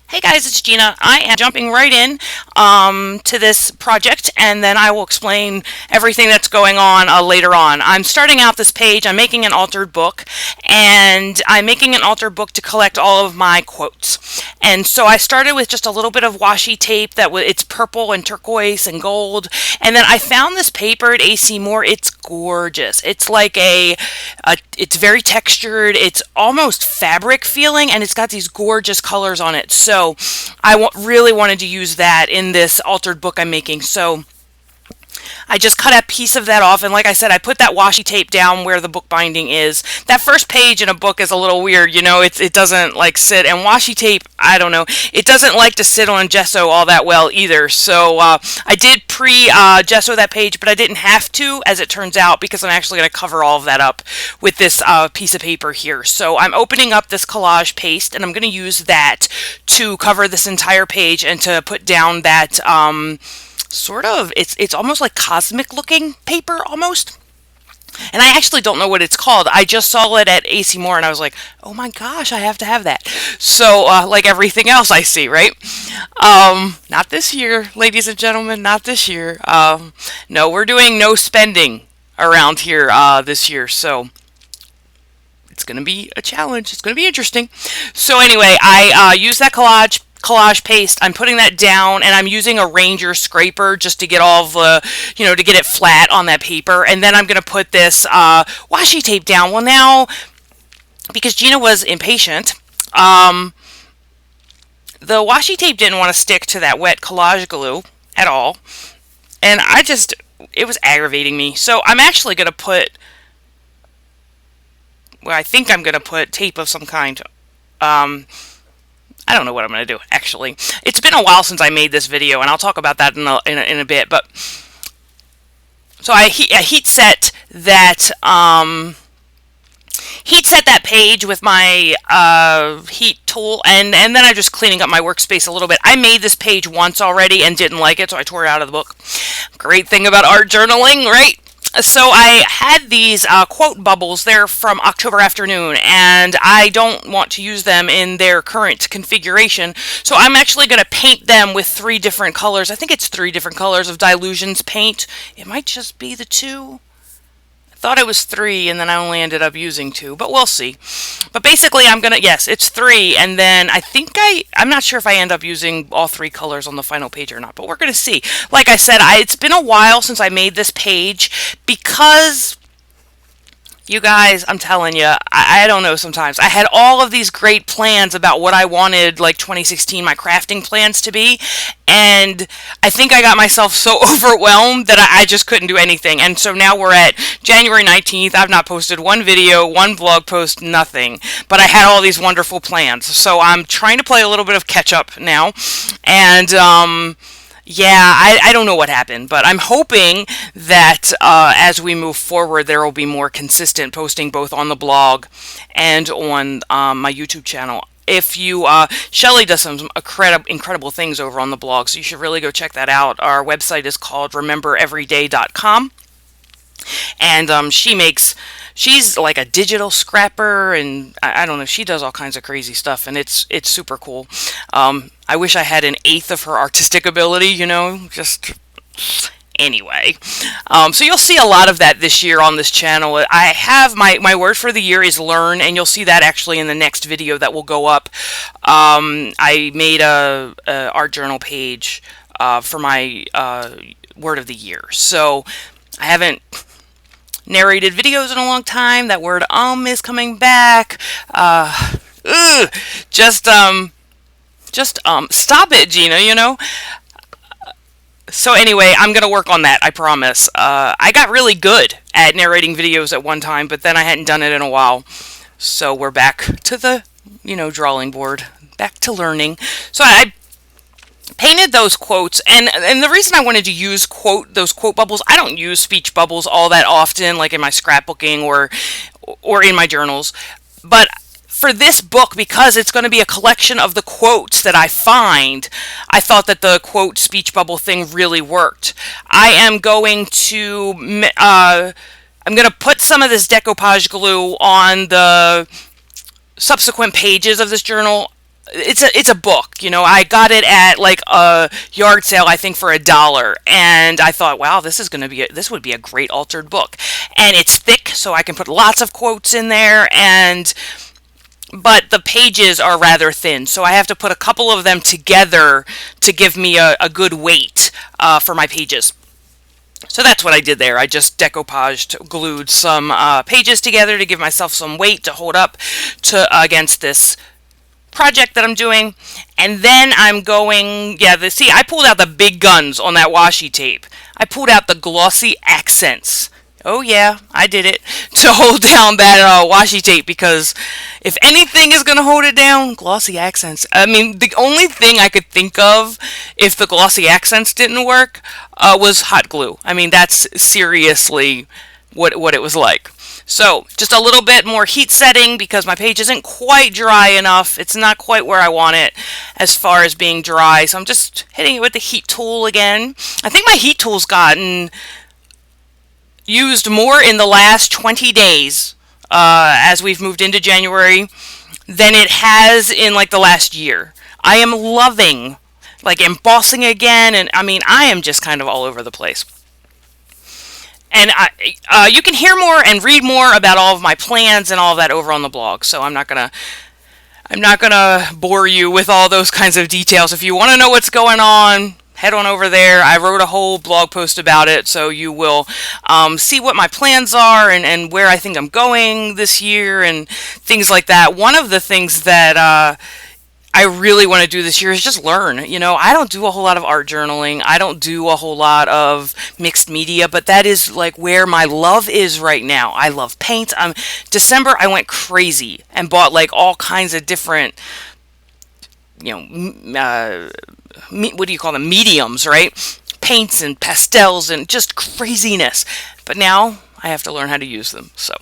Hey guys, it's Gina. I am jumping right in to this project, and then I will explain everything that's going on later on. I'm starting out this page. I'm making an altered book, and I'm making an altered book to collect all of my quotes. And so I started with just a little bit of washi tape it's purple and turquoise and gold, and then I found this paper at AC Moore. It's gorgeous. It's like it's very textured. It's almost fabric feeling, and it's got these gorgeous colors on it. So really wanted to use that in this altered book I'm making. So I just cut a piece of that off, and like I said, I put that washi tape down where the book binding is. That first page in a book is a little weird, it doesn't like sit, and washi tape, I don't know, it doesn't like to sit on gesso all that well either. So I did gesso that page, but I didn't have to, as it turns out, because I'm actually going to cover all of that up with this piece of paper here. So I'm opening up this collage paste, and I'm going to use that to cover this entire page and to put down that sort of, it's almost like cosmic looking paper almost. And I actually don't know what it's called. I just saw it at AC Moore and I was like, oh my gosh, I have to have that. So like everything else I see, right? Not this year, ladies and gentlemen, not this year. No, we're doing no spending around here this year. So it's going to be a challenge. It's going to be interesting. So anyway, I use that collage paste. I'm putting that down, and I'm using a Ranger scraper just to get all the, to get it flat on that paper. And then I'm going to put this washi tape down. Well, now, because Gina was impatient, the washi tape didn't want to stick to that wet collage glue at all. And it was aggravating me. So I'm actually going to I think I'm going to put tape of some kind. I don't know what I'm going to do, actually. It's been a while since I made this video, and I'll talk about that in a bit. But so I heat set that page with my heat tool, and then I'm just cleaning up my workspace a little bit. I made this page once already and didn't like it, so I tore it out of the book. Great thing about art journaling, right? So I had these quote bubbles. They're from October Afternoon, and I don't want to use them in their current configuration. So I'm actually going to paint them with 3 different colors. I think it's 3 different colors of Dylusions paint. It might just be the 2. I thought it was 3, and then I only ended up using 2, but we'll see. But basically, yes, it's 3, and then I'm not sure if I end up using all 3 colors on the final page or not, but we're going to see. Like I said, it's been a while since I made this page because, you guys, I'm telling you, I don't know sometimes. I had all of these great plans about what I wanted, like 2016, my crafting plans to be, and I think I got myself so overwhelmed that I just couldn't do anything. And so now we're at January 19th. I've not posted one video, one blog post, nothing. But I had all these wonderful plans. So I'm trying to play a little bit of catch up now. And, yeah, I don't know what happened, but I'm hoping that as we move forward, there will be more consistent posting both on the blog and on my YouTube channel. Shelly does some incredible things over on the blog, so you should really go check that out. Our website is called remembereveryday.com, and she's like a digital scrapper, and I don't know, she does all kinds of crazy stuff, and it's super cool. I wish I had an eighth of her artistic ability, just anyway. So you'll see a lot of that this year on this channel. I have my word for the year is learn, and you'll see that actually in the next video that will go up. I made a art journal page for my word of the year. So I haven't narrated videos in a long time. That word is coming back. Just stop it, Gina, So anyway, I'm going to work on that, I promise. I got really good at narrating videos at one time, but then I hadn't done it in a while. So we're back to the, drawing board, back to learning. So I painted those quotes, and the reason I wanted to use those quote bubbles, I don't use speech bubbles all that often, like in my scrapbooking or in my journals, but for this book, because it's going to be a collection of the quotes that I find, I thought that the quote speech bubble thing really worked. I'm going to put some of this decoupage glue on the subsequent pages of this journal. it's a book. I got it at like a yard sale, I think, for $1, and I thought, wow, this would be a great altered book, and it's thick, so I can put lots of quotes in there, and but the pages are rather thin, so I have to put a couple of them together to give me a good weight for my pages. So that's what I did there. I just decoupaged, glued some pages together to give myself some weight to hold up to against this project that I'm doing. And then I'm going, see, I pulled out the big guns on that washi tape. I pulled out the glossy accents. Oh yeah, I did it to hold down that washi tape, because if anything is going to hold it down, glossy accents. I mean, the only thing I could think of if the glossy accents didn't work was hot glue. I mean, that's seriously what it was like. So just a little bit more heat setting because my page isn't quite dry enough. It's not quite where I want it as far as being dry. So I'm just hitting it with the heat tool again. I think my heat tool's gotten used more in the last 20 days as we've moved into January than it has in like the last year. I am loving like embossing again, and I mean, I am just kind of all over the place. And you can hear more and read more about all of my plans and all of that over on the blog. So I'm not gonna bore you with all those kinds of details. If you want to know what's going on, head on over there. I wrote a whole blog post about it, so you will see what my plans are and where I think I'm going this year and things like that. One of the things that I really want to do this year is just learn. I don't do a whole lot of art journaling. I don't do a whole lot of mixed media, but that is like where my love is right now. I love paint. December, I went crazy and bought like all kinds of different, what do you call them? Mediums, right? Paints and pastels and just craziness. But now I have to learn how to use them. So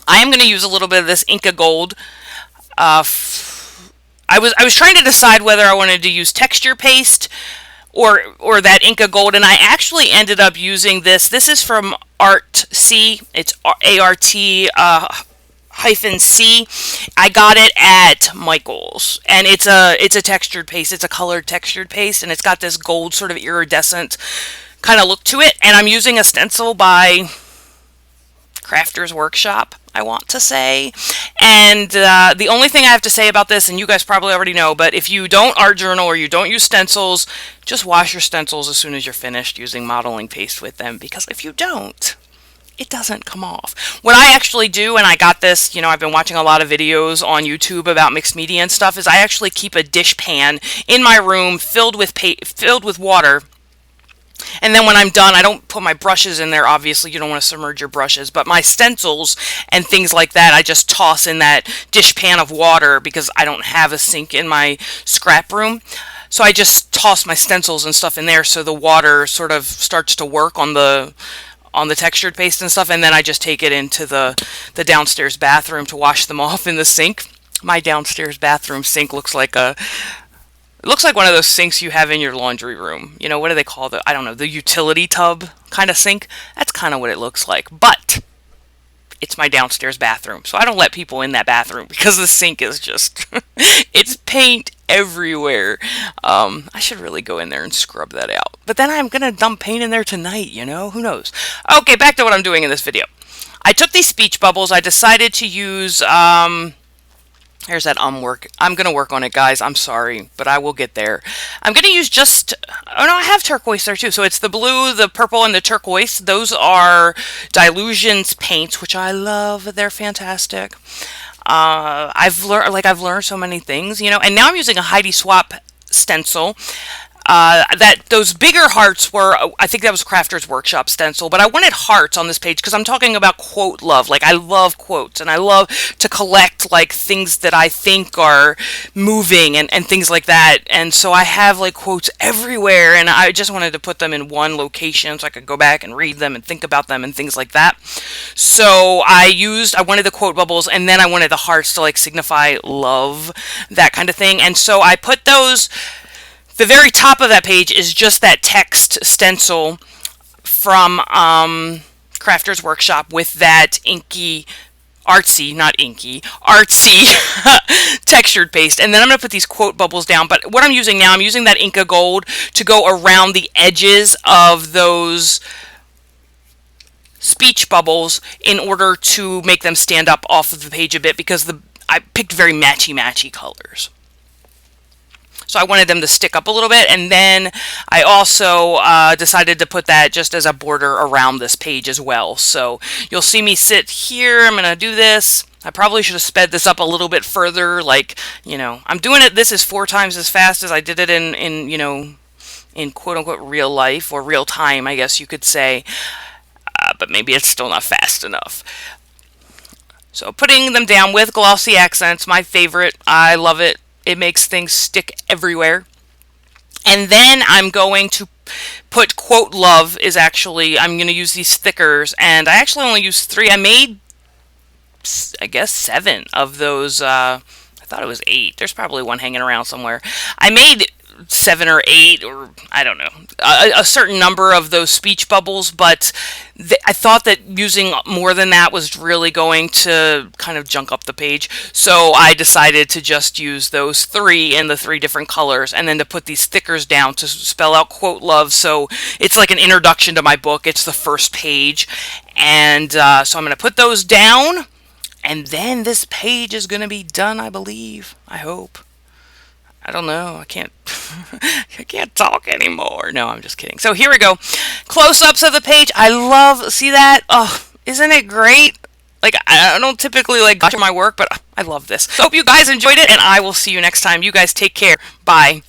I am going to use a little bit of this Inca Gold. I was trying to decide whether I wanted to use texture paste or that Inca Gold, and I actually ended up using this. This is from Art C. It's ART hyphen C. I got it at Michael's, and it's a textured paste. It's a colored textured paste, and it's got this gold sort of iridescent kind of look to it. And I'm using a stencil by Crafter's Workshop, I want to say. And the only thing I have to say about this, and you guys probably already know, but if you don't art journal or you don't use stencils, just wash your stencils as soon as you're finished using modeling paste with them, because if you don't, it doesn't come off. What I actually do, and I got this, I've been watching a lot of videos on YouTube about mixed media and stuff, is I actually keep a dish pan in my room filled with water. And then when I'm done, I don't put my brushes in there. Obviously, you don't want to submerge your brushes. But my stencils and things like that, I just toss in that dish pan of water because I don't have a sink in my scrap room. So I just toss my stencils and stuff in there so the water sort of starts to work on the textured paste and stuff. And then I just take it into the downstairs bathroom to wash them off in the sink. My downstairs bathroom sink looks like it looks like one of those sinks you have in your laundry room. What do they call I don't know, the utility tub kind of sink? That's kind of what it looks like. But it's my downstairs bathroom, so I don't let people in that bathroom because the sink is just, it's paint everywhere. I should really go in there and scrub that out. But then I'm going to dump paint in there tonight, who knows? Okay, back to what I'm doing in this video. I took these speech bubbles. I decided to use, here's that work. I'm going to work on it, guys. I'm sorry, but I will get there. I'm going to use oh no, I have turquoise there too. So it's the blue, the purple, and the turquoise. Those are Dilutions paints, which I love. They're fantastic. I've learned so many things, and now I'm using a Heidi Swap stencil. Those bigger hearts were, I think that was Crafter's Workshop stencil, but I wanted hearts on this page because I'm talking about quote love. Like, I love quotes, and I love to collect like things that I think are moving and things like that. And so I have like quotes everywhere, and I just wanted to put them in one location so I could go back and read them and think about them and things like that. So I wanted the quote bubbles, and then I wanted the hearts to like signify love, that kind of thing. And so I put those. The very top of that page is just that text stencil from Crafter's Workshop with that inky artsy, not inky, artsy textured paste. And then I'm going to put these quote bubbles down. But what I'm using now, I'm using that Inca Gold to go around the edges of those speech bubbles in order to make them stand up off of the page a bit, because I picked very matchy colors. So I wanted them to stick up a little bit, and then I also decided to put that just as a border around this page as well. So you'll see me sit here. I'm going to do this. I probably should have sped this up a little bit further. Like, you know, I'm doing it. This is 4 times as fast as I did it in you know, in quote unquote real life, or real time, I guess you could say. But maybe it's still not fast enough. So putting them down with glossy accents, my favorite. I love it. It makes things stick everywhere. And then I'm going to put quote love is actually, I'm going to use these thickers, and I actually only used 3. I made, I guess, 7 of those. I thought it was 8. There's probably one hanging around somewhere. I made 7 or 8, or I don't know, a certain number of those speech bubbles, but I thought that using more than that was really going to kind of junk up the page, so I decided to just use those 3 in the 3 different colors, and then to put these thickers down to spell out quote love. So it's like an introduction to my book. It's the first page, and so I'm going to put those down, and then this page is going to be done, I believe. I hope. I don't know. I can't I can't talk anymore. No, I'm just kidding. So here we go. Close-ups of the page. I love, see that? Oh, isn't it great? Like, I don't typically like gush my work, but I love this. So hope you guys enjoyed it, and I will see you next time. You guys take care. Bye.